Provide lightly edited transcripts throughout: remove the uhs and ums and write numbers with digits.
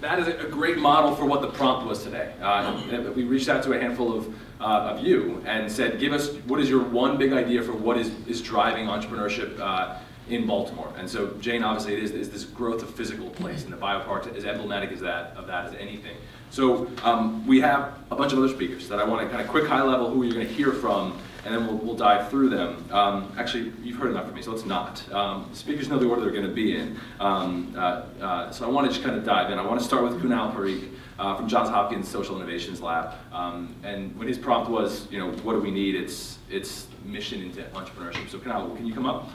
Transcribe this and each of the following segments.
that is a great model for what the prompt was today. We reached out to a handful of you and said, give us, what is your one big idea for what is driving entrepreneurship in Baltimore? And so Jane, obviously, it is this growth of physical place, and the biopark is emblematic of that as anything. So we have a bunch of other speakers that I want to kind of quick high level who you're going to hear from, and then we'll dive through them. Actually, you've heard enough from me, so let's not. Speakers know the order they're going to be in. So I want to just kind of dive in. I want to start with Kunal Parikh from Johns Hopkins Social Innovations Lab. And when his prompt was, what do we need? It's mission into entrepreneurship. So Kunal, can you come up?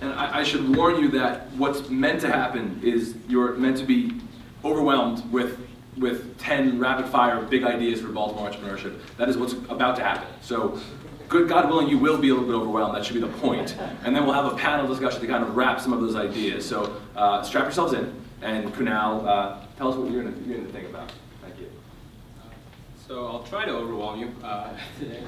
And I should warn you that what's meant to happen is you're meant to be overwhelmed with 10 rapid-fire big ideas for Baltimore entrepreneurship. That is what's about to happen. So, good God willing, you will be a little bit overwhelmed. That should be the point. And then we'll have a panel discussion to kind of wrap some of those ideas. So, strap yourselves in. And Kunal, tell us what you're going to think about. Thank you. So I'll try to overwhelm you today.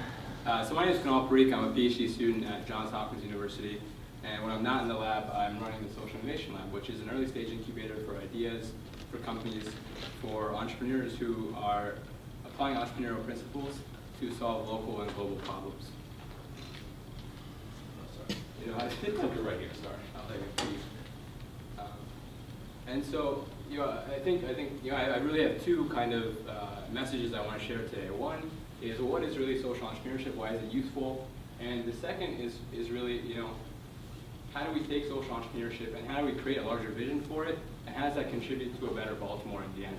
So my name is Kunal Parikh. I'm a PhD student at Johns Hopkins University. And when I'm not in the lab, I'm running the Social Innovation Lab, which is an early stage incubator for ideas, for companies, for entrepreneurs who are applying entrepreneurial principles to solve local and global problems. Oh, sorry. I did click it right here. Sorry, I'll take it for you. And so, I think I really have two kind of messages I want to share today. One is what is really social entrepreneurship? Why is it useful? And the second is really how do we take social entrepreneurship and how do we create a larger vision for it? And how does that contribute to a better Baltimore in the end?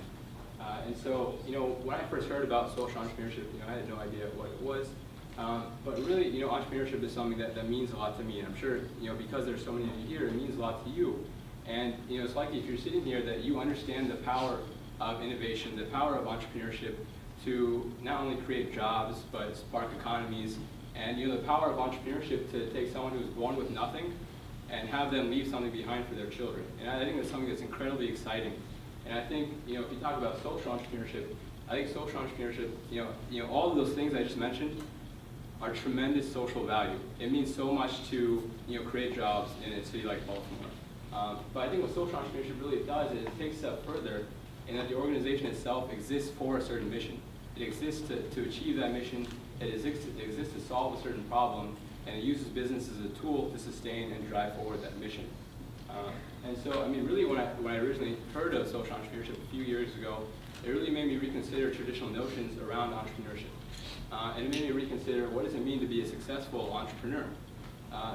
And so, when I first heard about social entrepreneurship, I had no idea what it was. But really, entrepreneurship is something that means a lot to me. And I'm sure, because there's so many of you here, it means a lot to you. And, it's likely if you're sitting here that you understand the power of innovation, the power of entrepreneurship to not only create jobs, but spark economies. And, the power of entrepreneurship to take someone who's born with nothing and have them leave something behind for their children. And I think that's something that's incredibly exciting. And I think, if you talk about social entrepreneurship, I think social entrepreneurship, all of those things I just mentioned are tremendous social value. It means so much to, create jobs in a city like Baltimore. But I think what social entrepreneurship really does is it takes a step further in that the organization itself exists for a certain mission. It exists to achieve that mission. It exists to solve a certain problem. And it uses business as a tool to sustain and drive forward that mission. And so, really, when I originally heard of social entrepreneurship a few years ago, it really made me reconsider traditional notions around entrepreneurship. And it made me reconsider what does it mean to be a successful entrepreneur.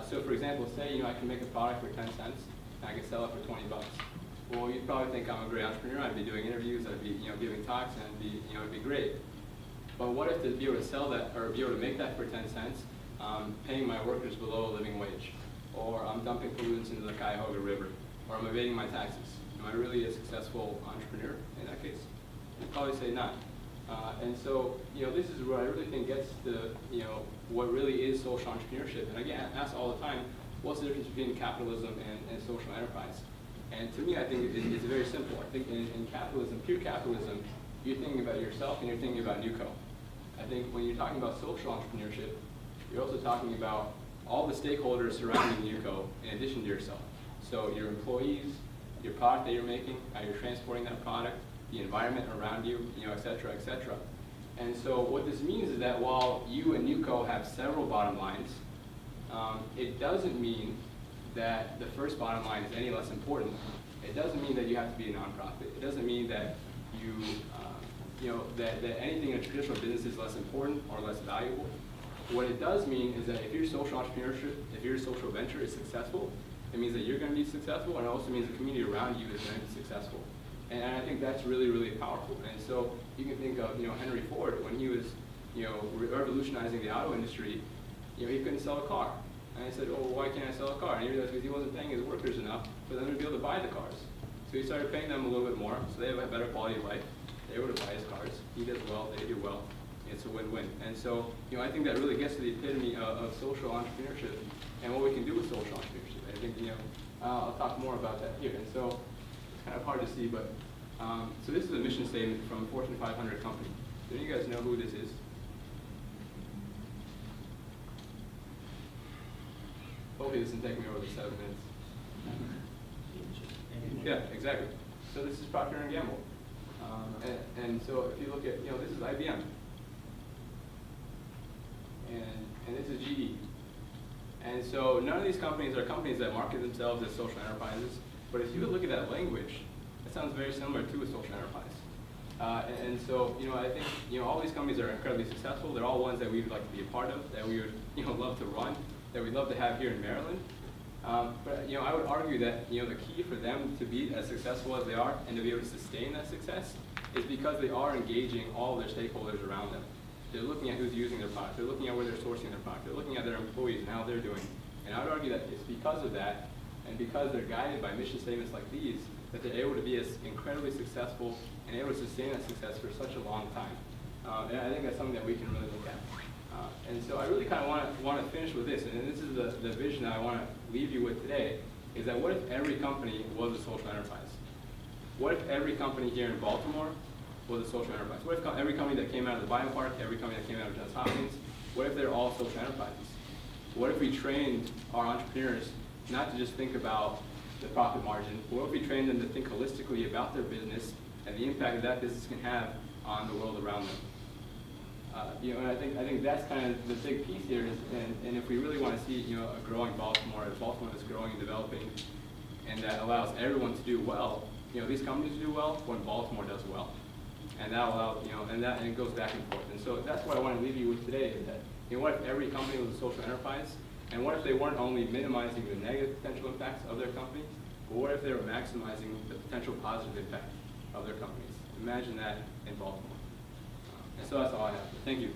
So, for example, say I can make a product for 10 cents and I can sell it for 20 bucks. Well, you'd probably think I'm a great entrepreneur. I'd be doing interviews. I'd be giving talks, and it'd be great. But what if to be able to sell that or be able to make that for 10 cents? Paying my workers below a living wage, or I'm dumping pollutants into the Cuyahoga River, or I'm evading my taxes. Am I really a successful entrepreneur in that case? I'd probably say not. And so, this is where I really think gets to, what really is social entrepreneurship. And I get asked all the time, what's the difference between capitalism and social enterprise? And to me, I think it's very simple. I think in capitalism, pure capitalism, you're thinking about yourself and you're thinking about NewCo. I think when you're talking about social entrepreneurship, you're also talking about all the stakeholders surrounding NewCo in addition to yourself. So your employees, your product that you're making, how you're transporting that product, the environment around you, et cetera, et cetera. And so what this means is that while you and NewCo have several bottom lines, it doesn't mean that the first bottom line is any less important. It doesn't mean that you have to be a nonprofit. It doesn't mean that that anything in a traditional business is less important or less valuable. What it does mean is that if your social entrepreneurship, if your social venture is successful, it means that you're going to be successful, and it also means the community around you is going to be successful. And I think that's really, really powerful. And so you can think of, Henry Ford, when he was, revolutionizing the auto industry, he couldn't sell a car. And he said, oh, why can't I sell a car? And he realized because he wasn't paying his workers enough for them to be able to buy the cars. So he started paying them a little bit more, so they have a better quality of life. They're able to buy his cars. He does well, they do well. It's a win-win. And so, I think that really gets to the epitome of social entrepreneurship and what we can do with social entrepreneurship. I think, I'll talk more about that here. And so, it's kind of hard to see, but, so this is a mission statement from a Fortune 500 company. Do you guys know who this is? hopefully this doesn't take me over the 7 minutes. Yeah, exactly. So this is Procter & Gamble. And so if you look at, this is IBM. And this is GE. And so none of these companies are companies that market themselves as social enterprises. But if you would look at that language, it sounds very similar to a social enterprise. And so, I think, all these companies are incredibly successful. They're all ones that we would like to be a part of, that we would, love to run, that we'd love to have here in Maryland. But I would argue that the key for them to be as successful as they are and to be able to sustain that success is because they are engaging all of their stakeholders around them. They're looking at who's using their product. They're looking at where they're sourcing their product. They're looking at their employees and how they're doing. And I would argue that it's because of that, and because they're guided by mission statements like these, that they're able to be as incredibly successful and able to sustain that success for such a long time. And I think that's something that we can really look at. And so I really kind of want to finish with this, and this is the vision that I want to leave you with today, is that what if every company was a social enterprise? What if every company here in Baltimore was a social enterprise? What if every company that came out of the Biopark, every company that came out of Johns Hopkins, what if they're all social enterprises? What if we trained our entrepreneurs not to just think about the profit margin, but what if we trained them to think holistically about their business and the impact that business can have on the world around them? And I think that's kind of the big piece here. And if we really want to see a growing Baltimore, a Baltimore that's growing and developing, and that allows everyone to do well, these companies do well when Baltimore does well, and that allows and it goes back and forth. And so that's what I want to leave you with today is that what if every company was a social enterprise, and what if they weren't only minimizing the negative potential impacts of their company, but what if they were maximizing the potential positive impact of their companies? Imagine that in Baltimore. And so that's all I have. Thank you.